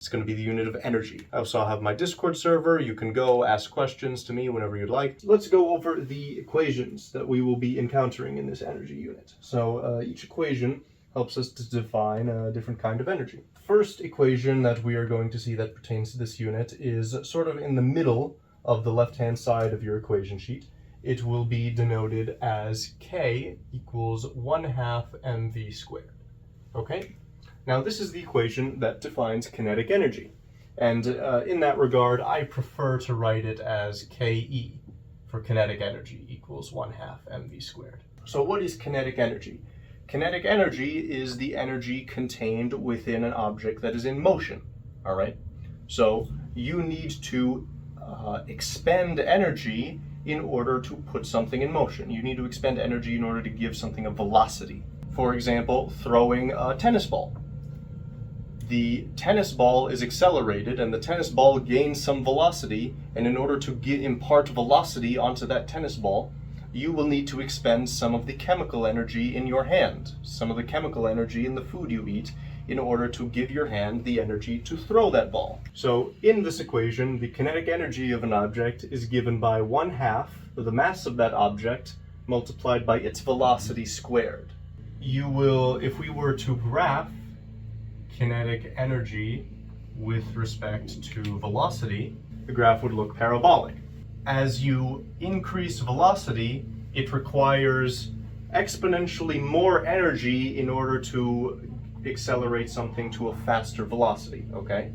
It's going to be the unit of energy. I also have my Discord server. You can go ask questions to me whenever you'd like. Let's go over the equations that we will be encountering in this energy unit. So each equation helps us to define a different kind of energy. The first equation that we are going to see that pertains to this unit is sort of in the middle of the left-hand side of your equation sheet. It will be denoted as K equals 1/2 mv squared. Okay? Now this is the equation that defines kinetic energy. And in that regard, I prefer to write it as Ke for kinetic energy equals 1/2 mv squared. So what is kinetic energy? Kinetic energy is the energy contained within an object that is in motion. All right? So you need to expend energy in order to put something in motion. You need to expend energy in order to give something a velocity. For example, throwing a tennis ball. The tennis ball is accelerated and the tennis ball gains some velocity, and in order to impart velocity onto that tennis ball, you will need to expend some of the chemical energy in your hand, some of the chemical energy in the food you eat, in order to give your hand the energy to throw that ball. So in this equation, the kinetic energy of an object is given by 1/2 the mass of that object multiplied by its velocity squared. You will, if we were to graph kinetic energy with respect to velocity, the graph would look parabolic. As you increase velocity, it requires exponentially more energy in order to accelerate something to a faster velocity, okay?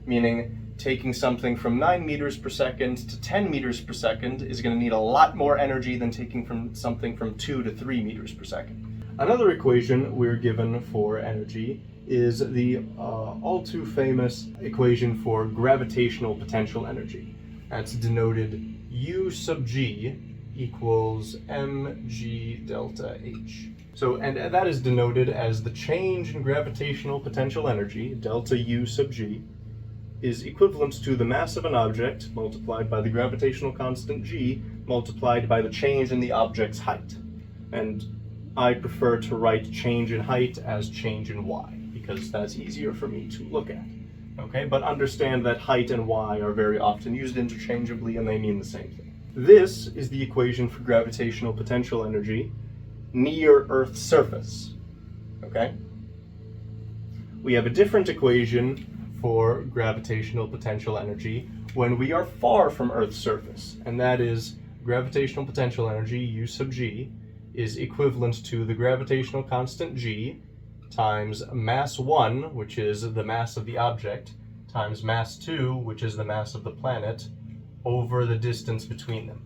Meaning taking something from 9 meters per second to 10 meters per second is going to need a lot more energy than taking something from 2 to 3 meters per second. Another equation we're given for energy is the all too famous equation for gravitational potential energy. That's denoted U sub G equals mg delta H. So, and that is denoted as the change in gravitational potential energy, delta U sub G, is equivalent to the mass of an object multiplied by the gravitational constant G multiplied by the change in the object's height. And I prefer to write change in height as change in y, because that's easier for me to look at. Okay, but understand that height and y are very often used interchangeably and they mean the same thing. This is the equation for gravitational potential energy near Earth's surface. Okay? We have a different equation for gravitational potential energy when we are far from Earth's surface, and that is gravitational potential energy, U sub G, is equivalent to the gravitational constant G times mass 1, which is the mass of the object, times mass 2, which is the mass of the planet, over the distance between them.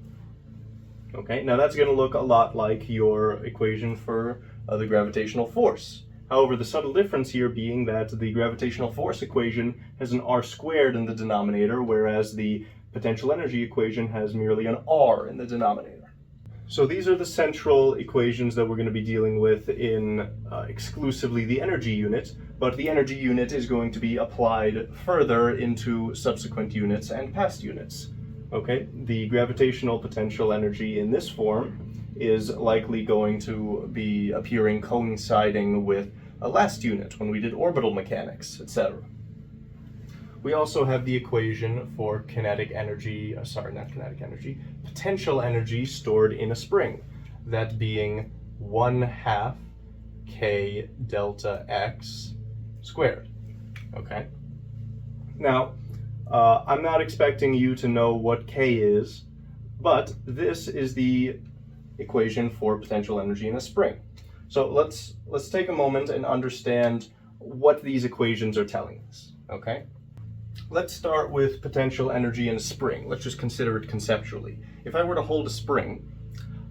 Okay, now that's going to look a lot like your equation for the gravitational force. However, the subtle difference here being that the gravitational force equation has an r squared in the denominator, whereas the potential energy equation has merely an r in the denominator. So these are the central equations that we're going to be dealing with in exclusively the energy unit, but the energy unit is going to be applied further into subsequent units and past units. Okay, the gravitational potential energy in this form is likely going to be appearing coinciding with a last unit when we did orbital mechanics, etc. We also have the equation for kinetic energy, potential energy stored in a spring, that being 1/2 k delta x squared. Okay? Now, I'm not expecting you to know what K is, but this is the equation for potential energy in a spring. So let's take a moment and understand what these equations are telling us, okay? Let's start with potential energy in a spring. Let's just consider it conceptually. If I were to hold a spring,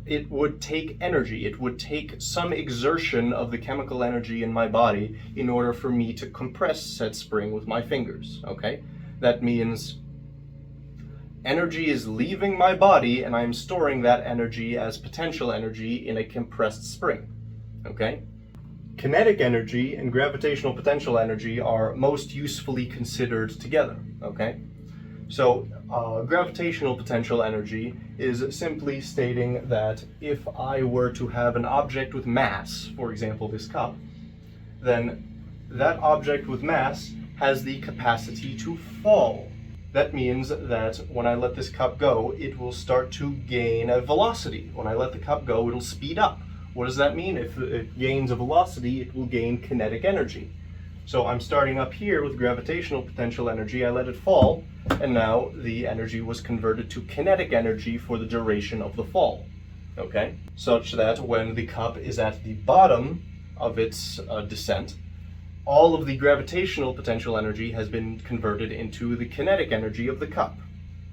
it would take energy. It would take some exertion of the chemical energy in my body in order for me to compress said spring with my fingers, okay? That means energy is leaving my body and I'm storing that energy as potential energy in a compressed spring, okay? Kinetic energy and gravitational potential energy are most usefully considered together, okay? So gravitational potential energy is simply stating that if I were to have an object with mass, for example this cup, then that object with mass has the capacity to fall. That means that when I let this cup go, it will start to gain a velocity. When I let the cup go, it'll speed up. What does that mean? If it gains a velocity, it will gain kinetic energy. So I'm starting up here with gravitational potential energy. I let it fall, and now the energy was converted to kinetic energy for the duration of the fall. Okay? Such that when the cup is at the bottom of its descent, all of the gravitational potential energy has been converted into the kinetic energy of the cup.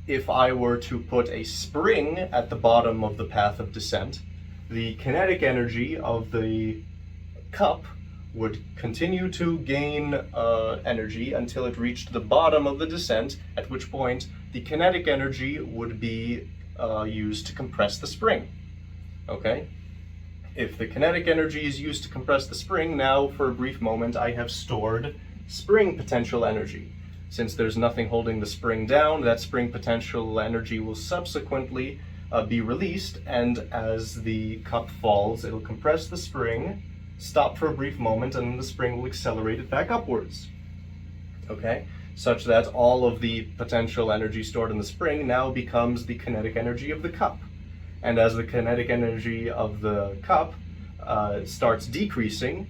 If I were to put a spring at the bottom of the path of descent, the kinetic energy of the cup would continue to gain energy until it reached the bottom of the descent, at which point the kinetic energy would be used to compress the spring. Okay? If the kinetic energy is used to compress the spring, now for a brief moment I have stored spring potential energy. Since there's nothing holding the spring down, that spring potential energy will subsequently be released, and as the cup falls, it'll compress the spring, stop for a brief moment, and the spring will accelerate it back upwards. Okay? Such that all of the potential energy stored in the spring now becomes the kinetic energy of the cup. And as the kinetic energy of the cup starts decreasing,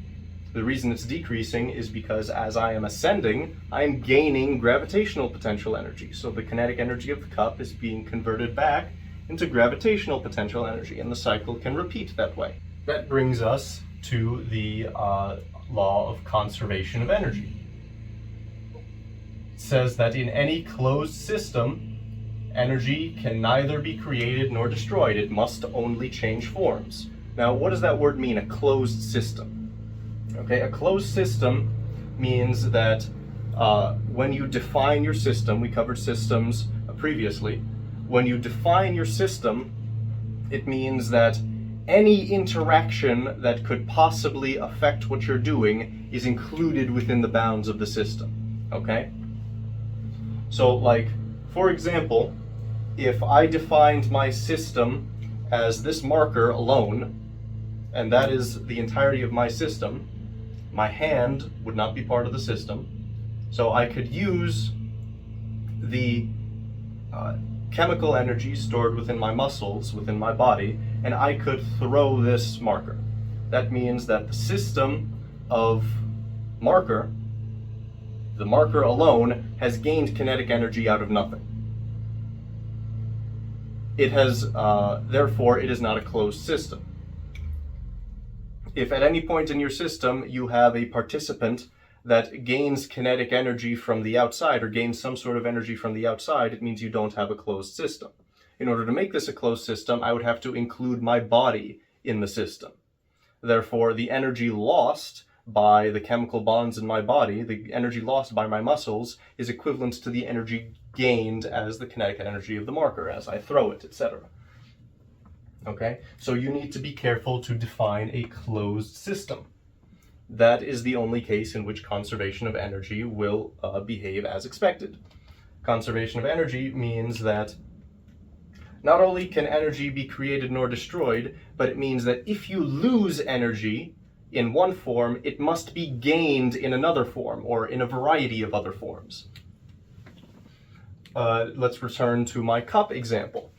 the reason it's decreasing is because as I am ascending, I am gaining gravitational potential energy. So the kinetic energy of the cup is being converted back into gravitational potential energy, and the cycle can repeat that way. That brings us to the law of conservation of energy. It says that in any closed system, energy can neither be created nor destroyed. It must only change forms. Now, what does that word mean, a closed system? Okay, a closed system means that when you define your system, we covered systems previously, when you define your system, it means that any interaction that could possibly affect what you're doing is included within the bounds of the system. Okay? So, like, for example, if I defined my system as this marker alone, and that is the entirety of my system, my hand would not be part of the system. So I could use the chemical energy stored within my muscles, within my body, and I could throw this marker. That means that the system of marker, the marker alone, has gained kinetic energy out of nothing. It has, therefore, it is not a closed system. If at any point in your system you have a participant that gains kinetic energy from the outside, or gains some sort of energy from the outside, it means you don't have a closed system. In order to make this a closed system, I would have to include my body in the system. Therefore, the energy lost by the chemical bonds in my body, the energy lost by my muscles, is equivalent to the energy gained as the kinetic energy of the marker, as I throw it, etc. Okay? So you need to be careful to define a closed system. That is the only case in which conservation of energy will behave as expected. Conservation of energy means that not only can energy be created nor destroyed, but it means that if you lose energy in one form, it must be gained in another form, or in a variety of other forms. Let's return to my cup example.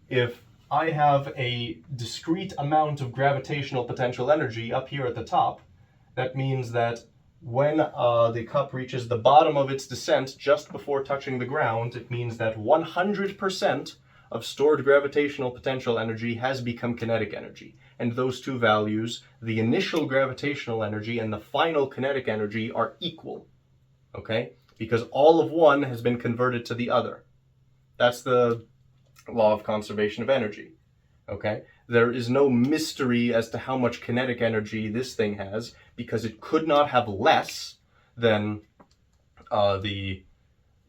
If I have a discrete amount of gravitational potential energy up here at the top, that means that when the cup reaches the bottom of its descent just before touching the ground, it means that 100% of stored gravitational potential energy has become kinetic energy. And those two values, the initial gravitational energy and the final kinetic energy, are equal. Okay? Because all of one has been converted to the other. That's the law of conservation of energy. Okay? There is no mystery as to how much kinetic energy this thing has, because it could not have less than the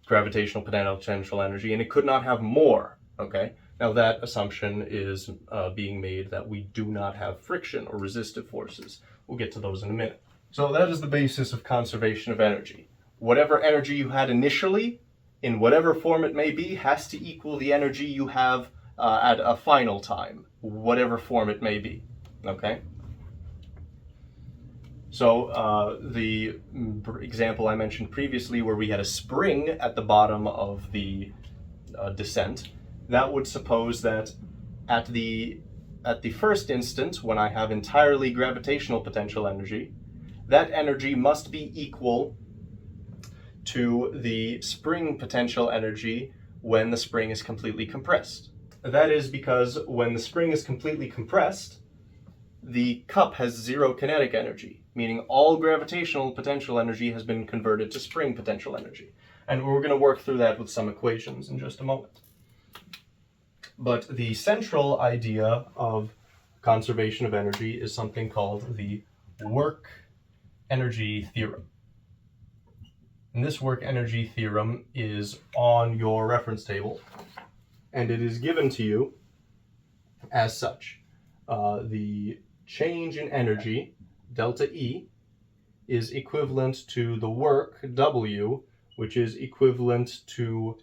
gravitational potential energy, and it could not have more. Okay? Now that assumption is being made that we do not have friction or resistive forces. We'll get to those in a minute. So that is the basis of conservation of energy. Whatever energy you had initially, in whatever form it may be, has to equal the energy you have at a final time, whatever form it may be. Okay? So the example I mentioned previously where we had a spring at the bottom of the descent, that would suppose that at the first instant, when I have entirely gravitational potential energy, that energy must be equal to the spring potential energy when the spring is completely compressed. That is because when the spring is completely compressed, the cup has zero kinetic energy, meaning all gravitational potential energy has been converted to spring potential energy. And we're going to work through that with some equations in just a moment. But the central idea of conservation of energy is something called the work-energy theorem. And this work-energy theorem is on your reference table, and it is given to you as such. The change in energy, delta E, is equivalent to the work, W, which is equivalent to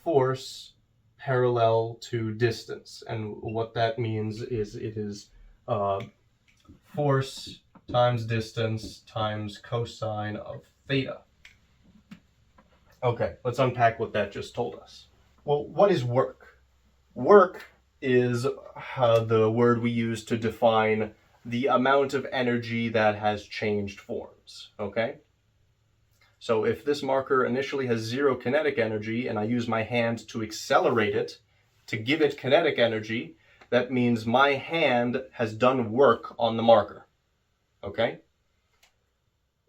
force parallel to distance. And what that means is it is force times distance times cosine of theta. Okay, let's unpack what that just told us. Well, what is work? Work is the word we use to define the amount of energy that has changed forms, okay? So if this marker initially has zero kinetic energy and I use my hand to accelerate it, to give it kinetic energy, that means my hand has done work on the marker, okay?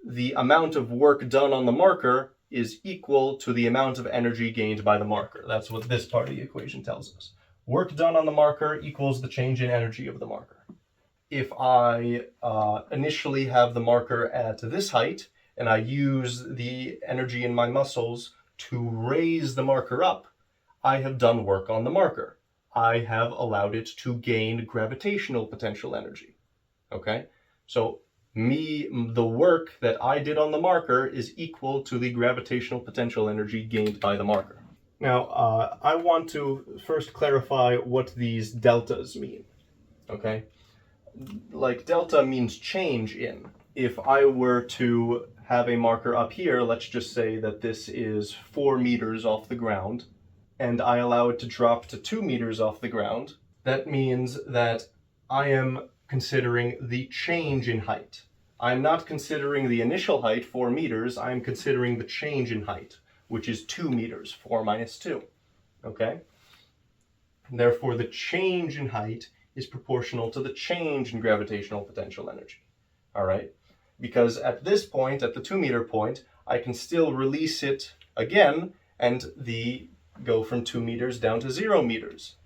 The amount of work done on the marker is equal to the amount of energy gained by the marker. That's what this part of the equation tells us. Work done on the marker equals the change in energy of the marker. If I initially have the marker at this height and I use the energy in my muscles to raise the marker up, I have done work on the marker. I have allowed it to gain gravitational potential energy. Okay? So the work that I did on the marker is equal to the gravitational potential energy gained by the marker. Now, I want to first clarify what these deltas mean, okay? Like, delta means change in. If I were to have a marker up here, let's just say that this is 4 meters off the ground, and I allow it to drop to 2 meters off the ground, that means that I am considering the change in height. I'm not considering the initial height, 4 meters, I'm considering the change in height, which is 2 meters, 4 minus 2, okay? Therefore, the change in height is proportional to the change in gravitational potential energy, all right? Because at this point, at the 2 meter point, I can still release it again and go from 2 meters down to 0 meters.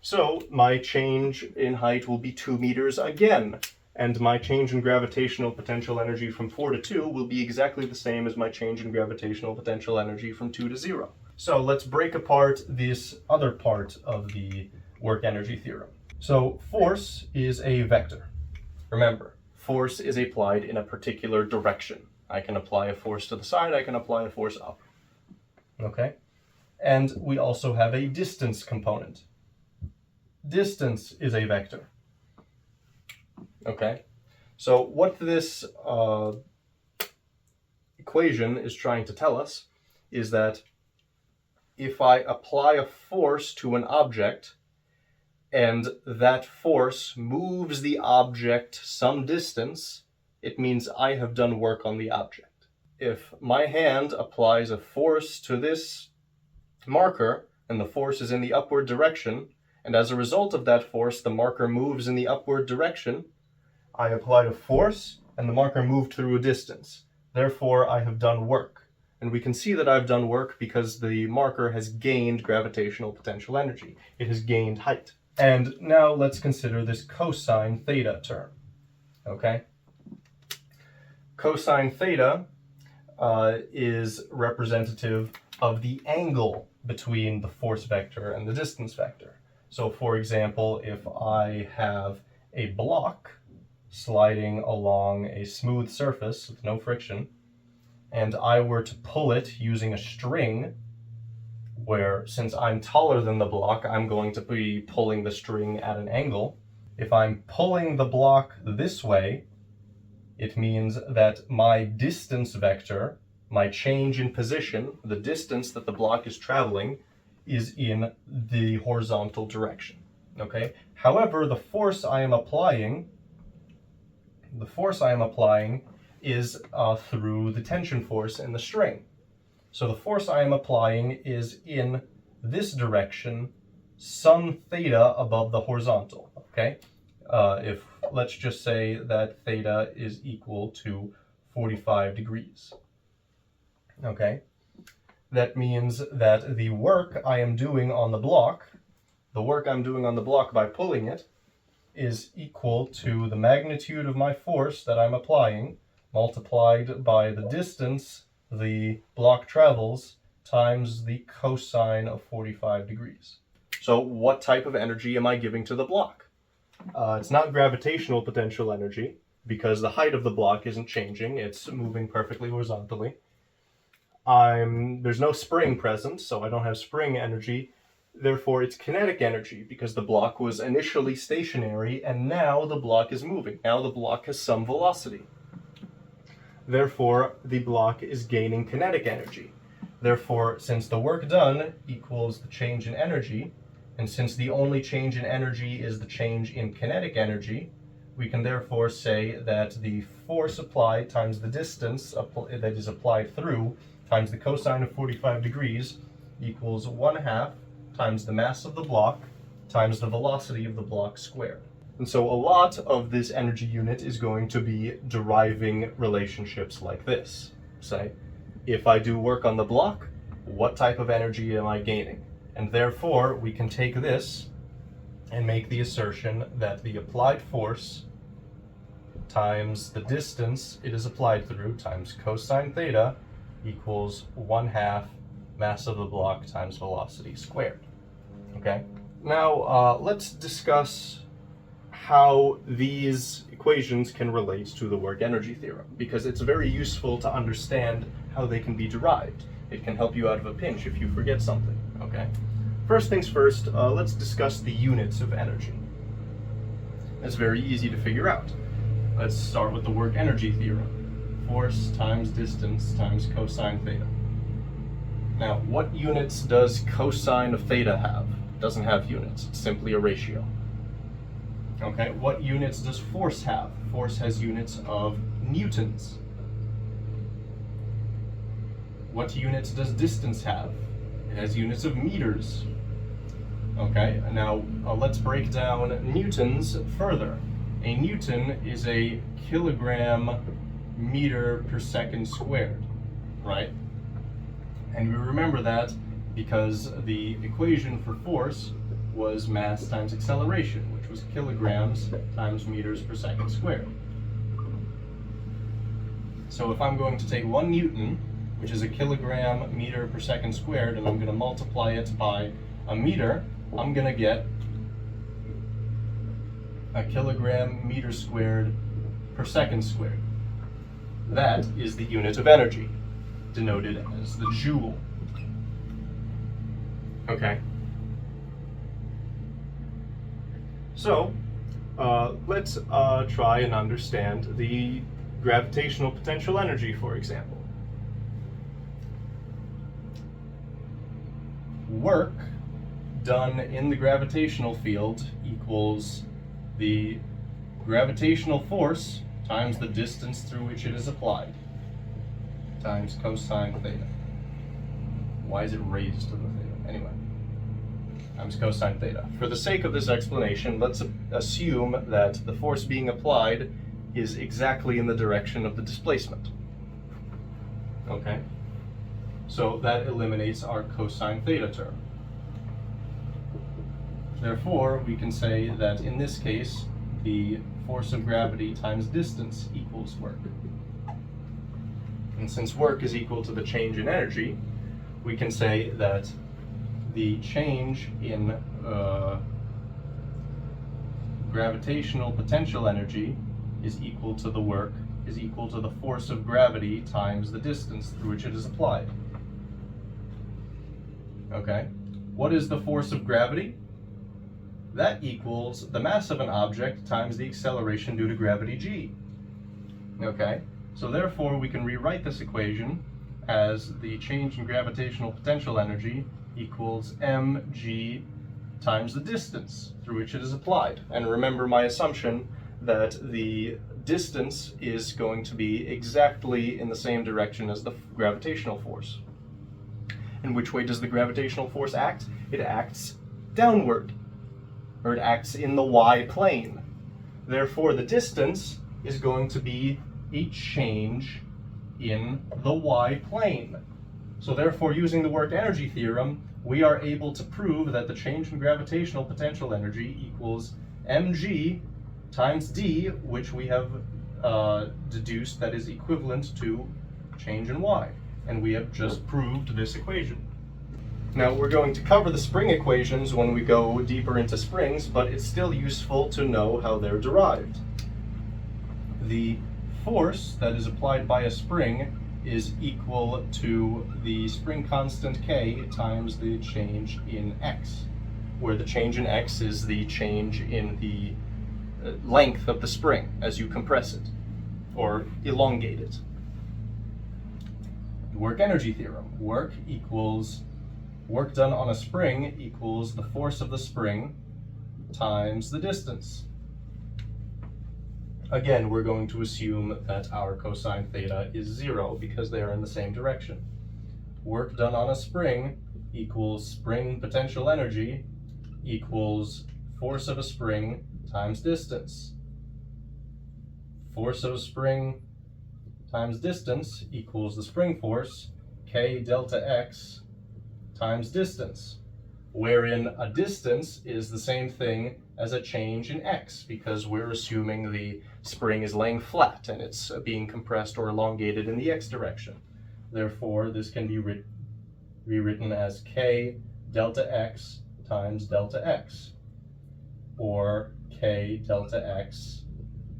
So my change in height will be 2 meters again, and my change in gravitational potential energy from 4 to 2 will be exactly the same as my change in gravitational potential energy from 2 to 0. So let's break apart this other part of the work-energy theorem. So force is a vector. Remember, force is applied in a particular direction. I can apply a force to the side, I can apply a force up. Okay? And we also have a distance component. Distance is a vector. Okay? So what this equation is trying to tell us is that if I apply a force to an object and that force moves the object some distance, it means I have done work on the object. If my hand applies a force to this marker and the force is in the upward direction, and as a result of that force the marker moves in the upward direction, I applied a force and the marker moved through a distance. Therefore, I have done work. And we can see that I've done work because the marker has gained gravitational potential energy. It has gained height. And now let's consider this cosine theta term, okay? Cosine theta is representative of the angle between the force vector and the distance vector. So for example, if I have a block sliding along a smooth surface with no friction, and I were to pull it using a string, where since I'm taller than the block, I'm going to be pulling the string at an angle. If I'm pulling the block this way, It means that my distance vector, my change in position, the distance that the block is traveling, is in the horizontal direction. Okay? However, the force I am applying is through the tension force in the string. So the force I am applying is in this direction, some theta above the horizontal. Okay? If let's just say that theta is equal to 45 degrees. Okay? That means that the work I am doing on the block by pulling it, is equal to the magnitude of my force that I'm applying multiplied by the distance the block travels times the cosine of 45 degrees. So what type of energy am I giving to the block? It's not gravitational potential energy, because the height of the block isn't changing, it's moving perfectly horizontally. There's no spring present, so I don't have spring energy. Therefore, it's kinetic energy, because the block was initially stationary and now the block is moving. Now the block has some velocity. Therefore, the block is gaining kinetic energy. Therefore, since the work done equals the change in energy, and since the only change in energy is the change in kinetic energy, we can therefore say that the force applied times the distance that is applied through times the cosine of 45 degrees equals 1/2 times the mass of the block times the velocity of the block squared. And so a lot of this energy unit is going to be deriving relationships like this. Say, if I do work on the block, what type of energy am I gaining? And therefore, we can take this and make the assertion that the applied force times the distance it is applied through times cosine theta equals 1/2 mass of the block times velocity squared. Okay? Now, let's discuss how these equations can relate to the work-energy theorem, because it's very useful to understand how they can be derived. It can help you out of a pinch if you forget something. Okay? First things first, let's discuss the units of energy. It's very easy to figure out. Let's start with the work-energy theorem. Force times distance times cosine theta. Now, what units does cosine of theta have? It doesn't have units, it's simply a ratio. Okay, what units does force have? Force has units of newtons. What units does distance have? It has units of meters. Okay, now let's break down newtons further. A newton is a kilogram meter per second squared, right? And we remember that because the equation for force was mass times acceleration, which was kilograms times meters per second squared. So if I'm going to take 1 newton, which is a kilogram meter per second squared, and I'm going to multiply it by a meter, I'm going to get a kilogram meter squared per second squared. That is the unit of energy, denoted as the joule. Okay. So, let's try and understand the gravitational potential energy, for example. Work done in the gravitational field equals the gravitational force times the distance through which it is applied, times cosine theta. Why is it raised to the theta? Anyway, times cosine theta. For the sake of this explanation, let's assume that the force being applied is exactly in the direction of the displacement. Okay? So that eliminates our cosine theta term. Therefore, we can say that in this case, the force of gravity times distance equals work. And since work is equal to the change in energy, we can say that the change in gravitational potential energy is equal to the work, is equal to the force of gravity times the distance through which it is applied. Okay? What is the force of gravity? That equals the mass of an object times the acceleration due to gravity g. Okay, so therefore we can rewrite this equation as the change in gravitational potential energy equals mg times the distance through which it is applied. And remember my assumption that the distance is going to be exactly in the same direction as the gravitational force. And which way does the gravitational force act? It acts downward, or it acts in the y-plane. Therefore, the distance is going to be a change in the y-plane. So therefore, using the work energy theorem, we are able to prove that the change in gravitational potential energy equals mg times d, which we have deduced that is equivalent to change in y. And we have just proved this equation. Now we're going to cover the spring equations when we go deeper into springs, but it's still useful to know how they're derived. The force that is applied by a spring is equal to the spring constant k times the change in x, where the change in x is the change in the length of the spring as you compress it or elongate it. The work energy theorem. Work done on a spring equals the force of the spring times the distance. Again, we're going to assume that our cosine theta is 0 because they are in the same direction. Work done on a spring equals spring potential energy equals force of a spring times distance. Force of a spring times distance equals the spring force, k delta x, times distance, wherein a distance is the same thing as a change in x, because we're assuming the spring is laying flat and it's being compressed or elongated in the x direction. Therefore, this can be rewritten as k delta x times delta x, or k delta x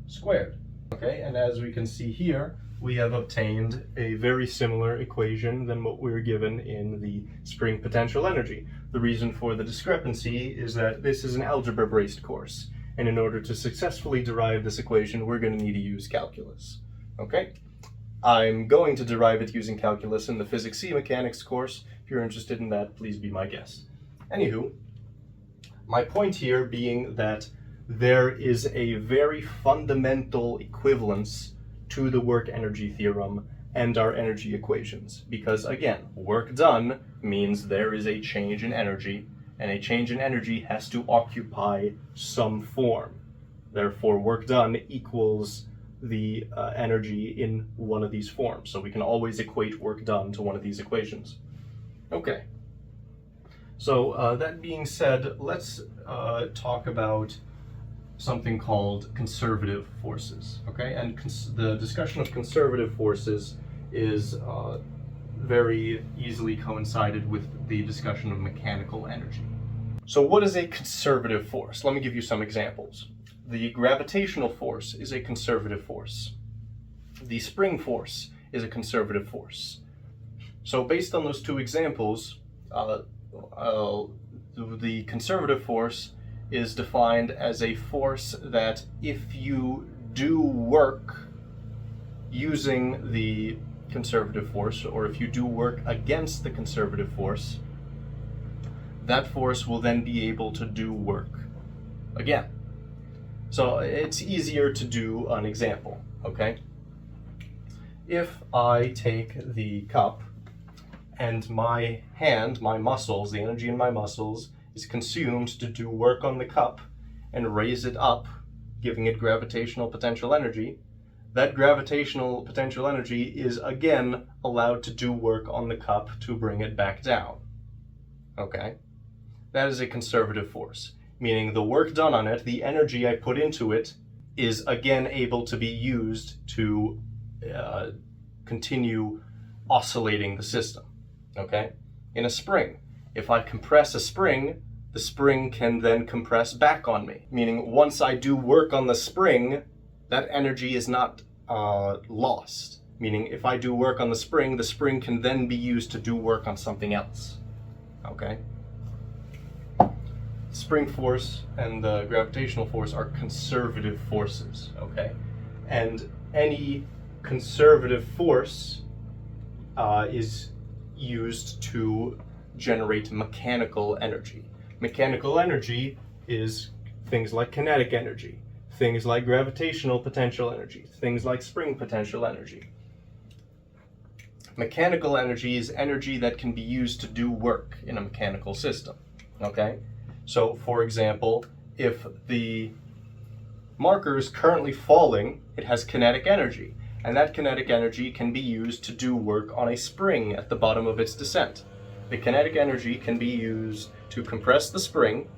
squared. Okay, and as we can see here, we have obtained a very similar equation than what we were given in the spring potential energy. The reason for the discrepancy is that this is an algebra-based course, and in order to successfully derive this equation, we're going to need to use calculus. Okay? I'm going to derive it using calculus in the Physics C Mechanics course. If you're interested in that, please be my guest. Anywho, my point here being that there is a very fundamental equivalence to the work energy theorem and our energy equations, because again, work done means there is a change in energy, and a change in energy has to occupy some form. Therefore, work done equals the energy in one of these forms, so we can always equate work done to one of these equations. Okay, so that being said, let's talk about something called conservative forces, okay? And the discussion of conservative forces is very easily coincided with the discussion of mechanical energy. So what is a conservative force? Let me give you some examples. The gravitational force is a conservative force. The spring force is a conservative force. So based on those two examples, the conservative force is defined as a force that if you do work using the conservative force, or if you do work against the conservative force, that force will then be able to do work again. So it's easier to do an example, okay? If I take the cup and my hand, my muscles, the energy in my muscles, is consumed to do work on the cup and raise it up, giving it gravitational potential energy, that gravitational potential energy is again allowed to do work on the cup to bring it back down. Okay? That is a conservative force, meaning the work done on it, the energy I put into it, is again able to be used to continue oscillating the system. Okay? In a spring, if I compress a spring, the spring can then compress back on me, meaning once I do work on the spring, that energy is not lost. Meaning if I do work on the spring can then be used to do work on something else. Okay? Spring force and the gravitational force are conservative forces, okay? And any conservative force is used to generate mechanical energy. Mechanical energy is things like kinetic energy, things like gravitational potential energy, things like spring potential energy. Mechanical energy is energy that can be used to do work in a mechanical system. Okay? So, for example, if the marker is currently falling, it has kinetic energy, and that kinetic energy can be used to do work on a spring at the bottom of its descent. The kinetic energy can be used to compress the spring,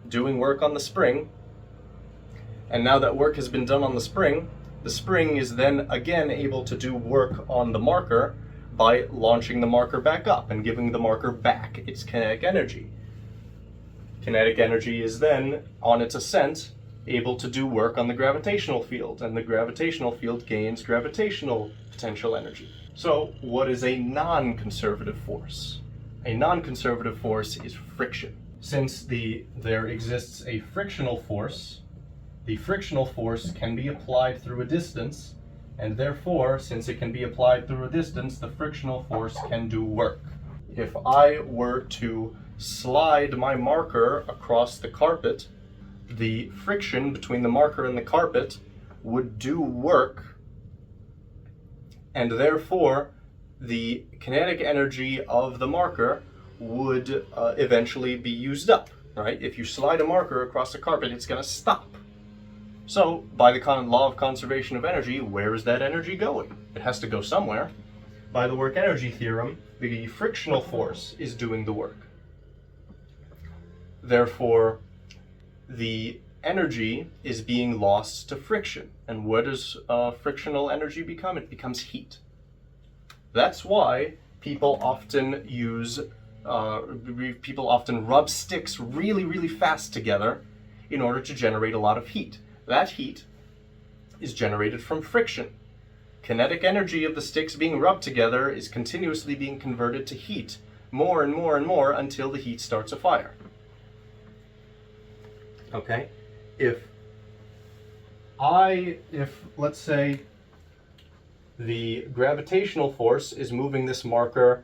doing work on the spring, and now that work has been done on the spring is then again able to do work on the marker by launching the marker back up and giving the marker back its kinetic energy. Kinetic energy is then, on its ascent, able to do work on the gravitational field, and the gravitational field gains gravitational potential energy. So, what is a non-conservative force? A non-conservative force is friction. Since there exists a frictional force, the frictional force can be applied through a distance, and therefore, since it can be applied through a distance, the frictional force can do work. If I were to slide my marker across the carpet, the friction between the marker and the carpet would do work, and therefore the kinetic energy of the marker would eventually be used up, right? If you slide a marker across the carpet, it's going to stop. So, by the law of conservation of energy, where is that energy going? It has to go somewhere. By the work energy theorem, the frictional force is doing the work. Therefore, the energy is being lost to friction. And what does frictional energy become? It becomes heat. That's why people often rub sticks really, really fast together in order to generate a lot of heat. That heat is generated from friction. Kinetic energy of the sticks being rubbed together is continuously being converted to heat, more and more and more, until the heat starts a fire. Okay? If let's say the gravitational force is moving this marker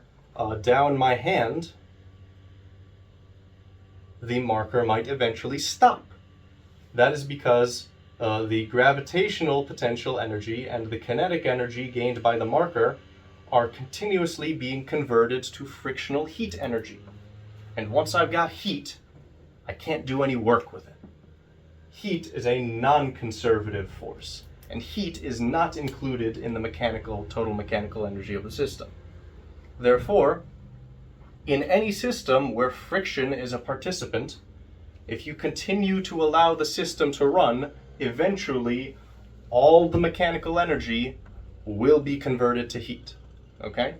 down my hand, the marker might eventually stop. That is because the gravitational potential energy and the kinetic energy gained by the marker are continuously being converted to frictional heat energy. And once I've got heat, I can't do any work with it. Heat is a non-conservative force, and heat is not included in the total mechanical energy of the system. Therefore, in any system where friction is a participant, if you continue to allow the system to run, eventually all the mechanical energy will be converted to heat. Okay?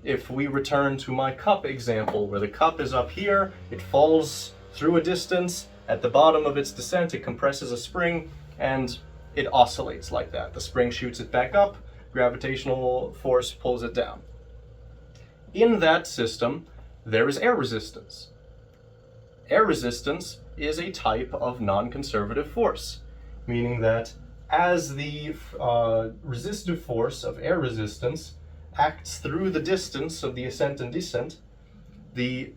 If we return to my cup example, where the cup is up here, it falls through a distance, at the bottom of its descent it compresses a spring, and it oscillates like that. The spring shoots it back up, gravitational force pulls it down. In that system, there is air resistance. Air resistance is a type of non-conservative force, meaning that as the resistive force of air resistance acts through the distance of the ascent and descent, the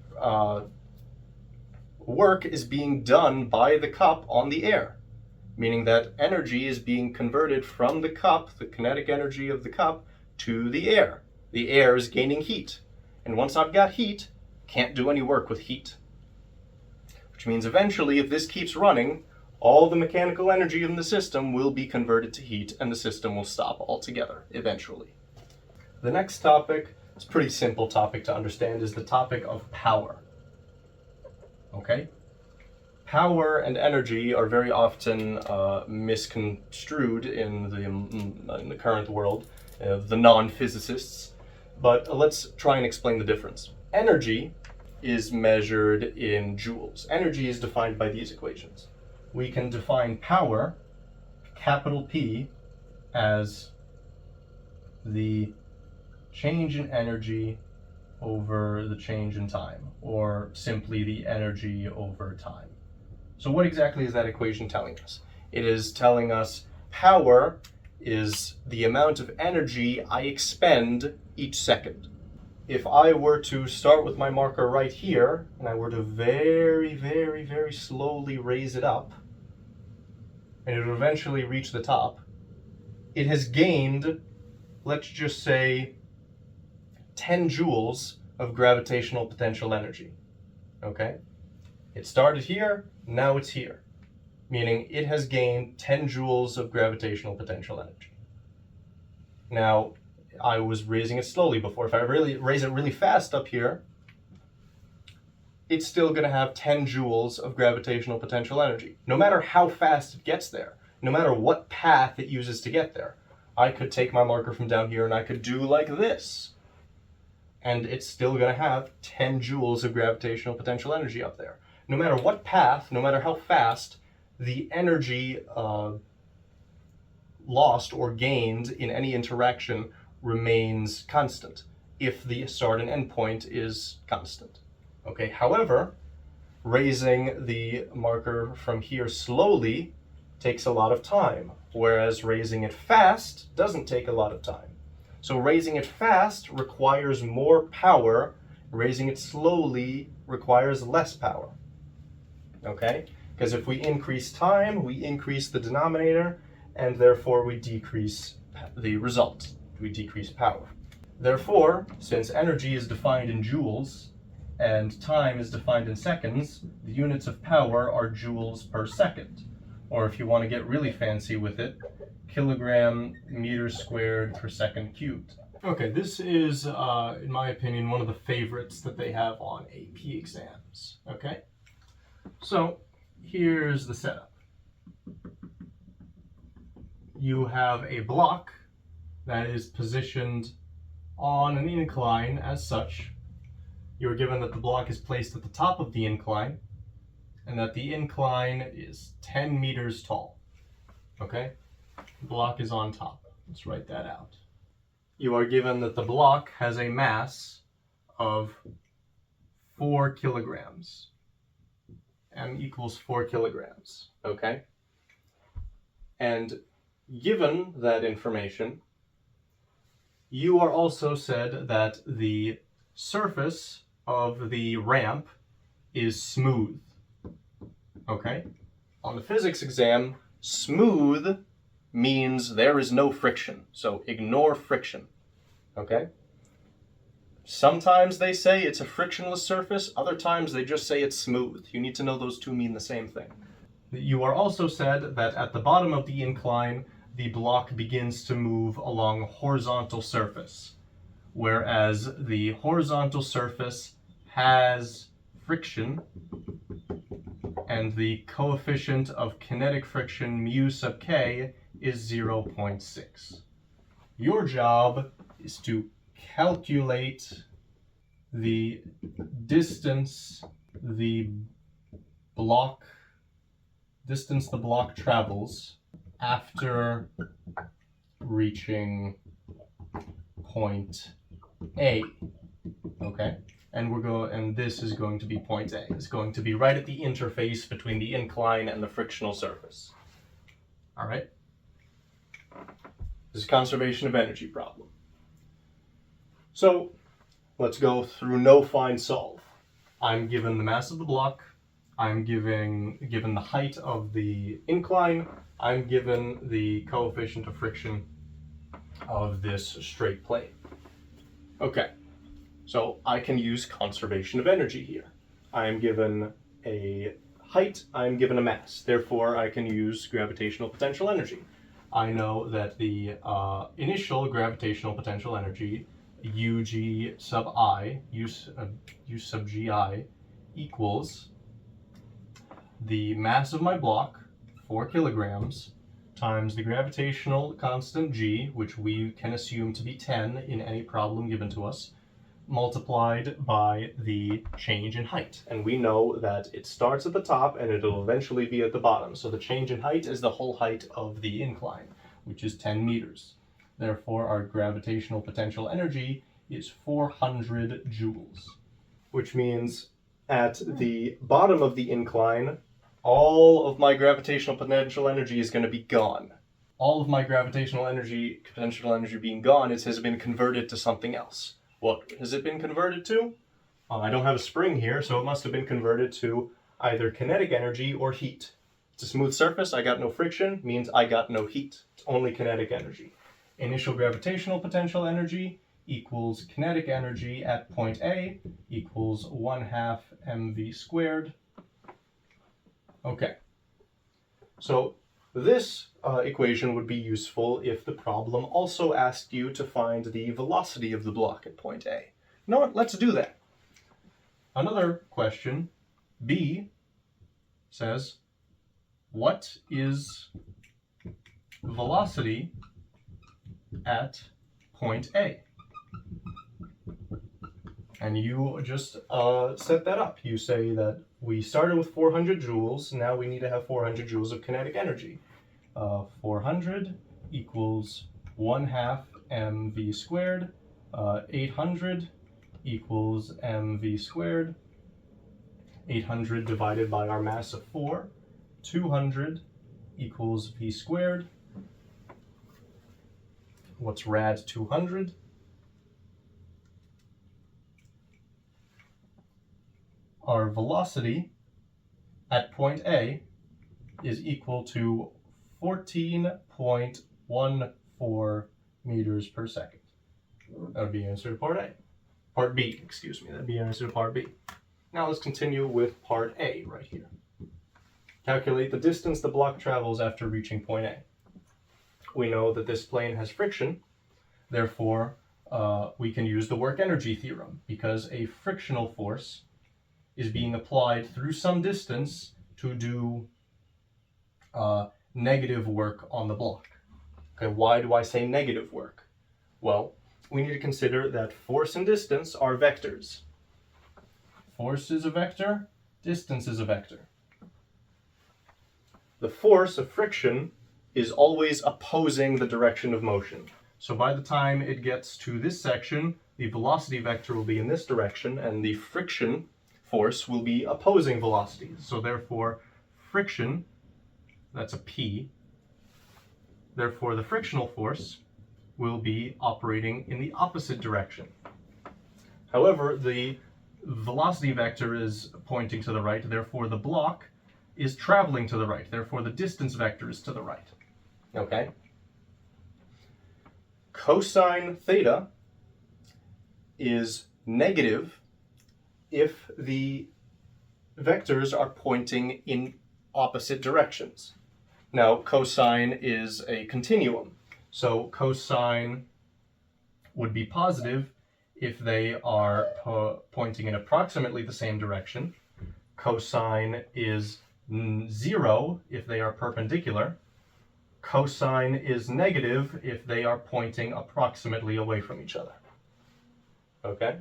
work is being done by the cup on the air, meaning that energy is being converted from the cup, the kinetic energy of the cup, to the air. The air is gaining heat, and once I've got heat, can't do any work with heat. Which means eventually, if this keeps running, all the mechanical energy in the system will be converted to heat, and the system will stop altogether, eventually. The next topic, it's a pretty simple topic to understand, is the topic of power. Okay? Power and energy are very often misconstrued in the current world, the non-physicists, but let's try and explain the difference. Energy is measured in joules. Energy is defined by these equations. We can define power, capital P, as the change in energy over the change in time, or simply the energy over time. So what exactly is that equation telling us? It is telling us power is the amount of energy I expend each second. If I were to start with my marker right here, and I were to very, very, very slowly raise it up, and it would eventually reach the top, it has gained, let's just say, 10 joules of gravitational potential energy. Okay? It started here, now it's here. Meaning it has gained 10 joules of gravitational potential energy. Now, I was raising it slowly before. If I really raise it really fast up here, it's still going to have 10 joules of gravitational potential energy. No matter how fast it gets there, no matter what path it uses to get there. I could take my marker from down here and I could do like this. And it's still going to have 10 joules of gravitational potential energy up there. No matter what path, no matter how fast, the energy lost or gained in any interaction remains constant if the start and end point is constant. Okay, however, raising the marker from here slowly takes a lot of time, whereas raising it fast doesn't take a lot of time. So raising it fast requires more power, raising it slowly requires less power. Okay? Because if we increase time, we increase the denominator, and therefore we decrease the result. We decrease power. Therefore, since energy is defined in joules, and time is defined in seconds, the units of power are joules per second. Or if you want to get really fancy with it, kilogram meters squared per second cubed. Okay, this is, in my opinion, one of the favorites that they have on AP exams. Okay? So, here's the setup. You have a block that is positioned on an incline as such. You're given that the block is placed at the top of the incline and that the incline is 10 meters tall. Okay? The block is on top. Let's write that out. You are given that the block has a mass of 4 kilograms. M equals 4 kilograms. Okay? And given that information, you are also said that the surface of the ramp is smooth. Okay? On the physics exam, smooth means there is no friction. So ignore friction. Okay? Sometimes they say it's a frictionless surface, other times they just say it's smooth. You need to know those two mean the same thing. You are also said that at the bottom of the incline, the block begins to move along a horizontal surface, whereas the horizontal surface has friction, and the coefficient of kinetic friction mu sub k is 0.6. Your job is to calculate the distance the block travels after reaching point A. Okay? And this is going to be point A. It's going to be right at the interface between the incline and the frictional surface. All right? This is conservation of energy problem. So, let's go through no find solve. I'm given the mass of the block, I'm given the height of the incline, I'm given the coefficient of friction of this straight plane. Okay, so I can use conservation of energy here. I am given a height, I am given a mass. Therefore, I can use gravitational potential energy. I know that the initial gravitational potential energy, UG sub I, U sub GI, equals the mass of my block, 4 kilograms, times the gravitational constant G, which we can assume to be 10 in any problem given to us, multiplied by the change in height. And we know that it starts at the top and it'll eventually be at the bottom. So the change in height is the whole height of the incline, which is 10 meters. Therefore, our gravitational potential energy is 400 joules, which means at the bottom of the incline, all of my gravitational potential energy is going to be gone. all of my gravitational energy, potential energy being gone, it has been converted to something else. What has it been converted to? I don't have a spring here, so it must have been converted to either kinetic energy or heat. It's a smooth surface, I got no friction, means I got no heat. It's only kinetic energy. Initial gravitational potential energy equals kinetic energy at point A equals 1/2 mv squared. Okay, so this equation would be useful if the problem also asked you to find the velocity of the block at point A. You know what, let's do that. Another question, B, says, what is velocity at point A? And you just set that up. You say that we started with 400 joules, now we need to have 400 joules of kinetic energy. 400 equals 1/2 mv squared, 800 equals mv squared, 800 divided by our mass of 4, 200 equals v squared. What's rad 200? Our velocity at point A is equal to 14.14 meters per second. That would be the answer to part A. Part B, excuse me, that would be the answer to part B. Now let's continue with part A right here. Calculate the distance the block travels after reaching point A. We know that this plane has friction, therefore we can use the work energy theorem, because a frictional force is being applied through some distance to do negative work on the block. Okay, why do I say negative work? Well, we need to consider that force and distance are vectors. Force is a vector, distance is a vector. The force of friction is always opposing the direction of motion. So by the time it gets to this section, the velocity vector will be in this direction, and the friction force will be opposing velocities. So therefore, friction, that's a P, therefore the frictional force will be operating in the opposite direction. However, the velocity vector is pointing to the right, therefore the block is traveling to the right, therefore the distance vector is to the right. Okay? Cosine theta is negative if the vectors are pointing in opposite directions. Now, cosine is a continuum, so cosine would be positive if they are pointing in approximately the same direction. Cosine is 0 if they are perpendicular. Cosine is negative if they are pointing approximately away from each other. Okay?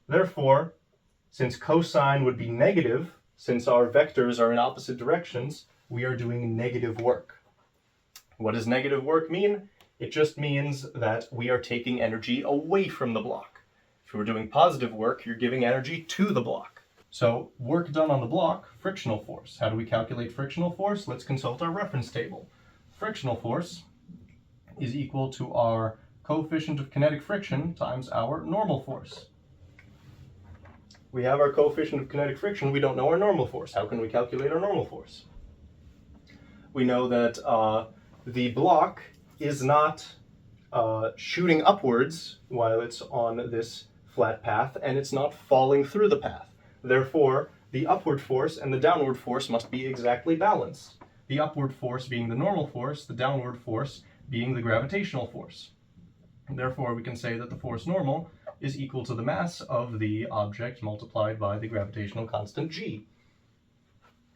Therefore, since cosine would be negative, since our vectors are in opposite directions, we are doing negative work. What does negative work mean? It just means that we are taking energy away from the block. If you were doing positive work, you're giving energy to the block. So, work done on the block, frictional force. How do we calculate frictional force? Let's consult our reference table. Frictional force is equal to our coefficient of kinetic friction times our normal force. We have our coefficient of kinetic friction, we don't know our normal force. How can we calculate our normal force? We know that the block is not shooting upwards while it's on this flat path, and it's not falling through the path. Therefore, the upward force and the downward force must be exactly balanced. The upward force being the normal force, the downward force being the gravitational force. And therefore, we can say that the force normal is equal to the mass of the object multiplied by the gravitational constant g.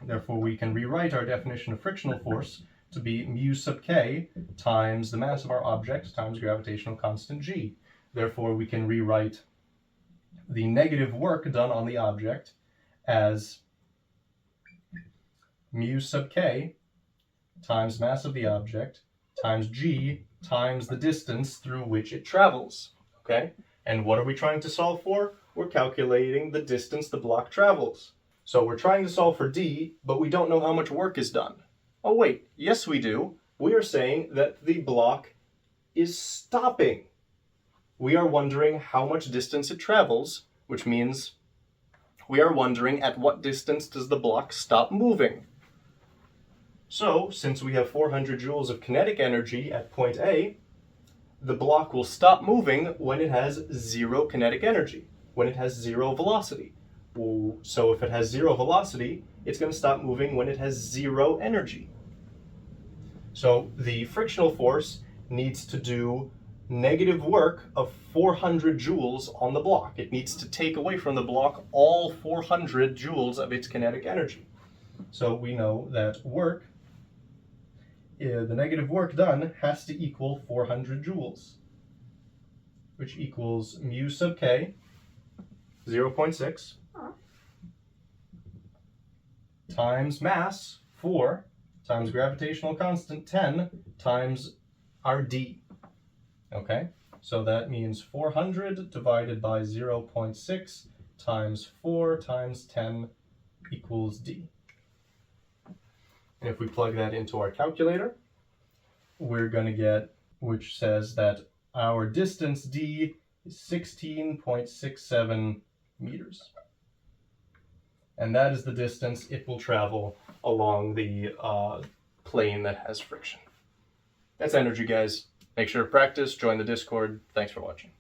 Therefore, we can rewrite our definition of frictional force to be mu sub k times the mass of our object times gravitational constant g. Therefore, we can rewrite the negative work done on the object as mu sub k times mass of the object times g times the distance through which it travels. Okay? And what are we trying to solve for? We're calculating the distance the block travels. So we're trying to solve for d, but we don't know how much work is done. Oh wait, yes we do. We are saying that the block is stopping. We are wondering how much distance it travels, which means we are wondering at what distance does the block stop moving. So, since we have 400 joules of kinetic energy at point A, the block will stop moving when it has 0 kinetic energy, when it has 0 velocity. So if it has 0 velocity, it's going to stop moving when it has 0 energy. So the frictional force needs to do negative work of 400 joules on the block. It needs to take away from the block all 400 joules of its kinetic energy. So we know that work, the negative work done has to equal 400 joules, which equals mu sub k, 0.6, times mass, 4, times gravitational constant, 10, times our d. Okay, so that means 400 divided by 0.6 times 4 times 10 equals d. And if we plug that into our calculator, we're going to get, which says that our distance d is 16.67 meters. And that is the distance it will travel along the plane that has friction. That's energy, guys. Make sure to practice, join the Discord. Thanks for watching.